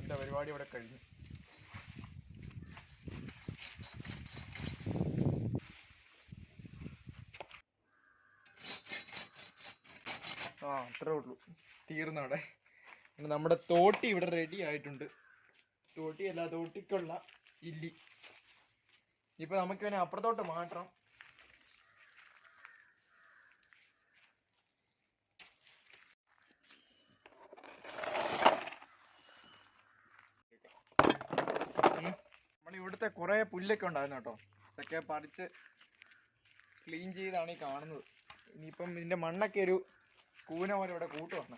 ഇന്നത്തെ പരിപാടി ഇവിടെ കഴിഞ്ഞു. അത്രേ ഉള്ളൂ, തീർന്നവിടെ. നമ്മുടെ തോട്ടി ഇവിടെ റെഡി ആയിട്ടുണ്ട്. തോട്ടിയല്ല, തോട്ടിക്കുള്ള ഇല്ലി. ഇപ്പൊ നമുക്ക് ഇവനെ അപ്പുറത്തോട്ട് മാറ്റണം. നമ്മളിവിടുത്തെ കുറെ പുല്ലൊക്കെ ഉണ്ടായിരുന്നു കേട്ടോ. ഇതൊക്കെ പറിച്ച് ക്ലീൻ ചെയ്താണ് ഈ കാണുന്നത്. ഇനിയിപ്പം ഇതിന്റെ മണ്ണൊക്കെ ഒരു കൂന പോലെ ഇവിടെ കൂട്ടുവാണ്.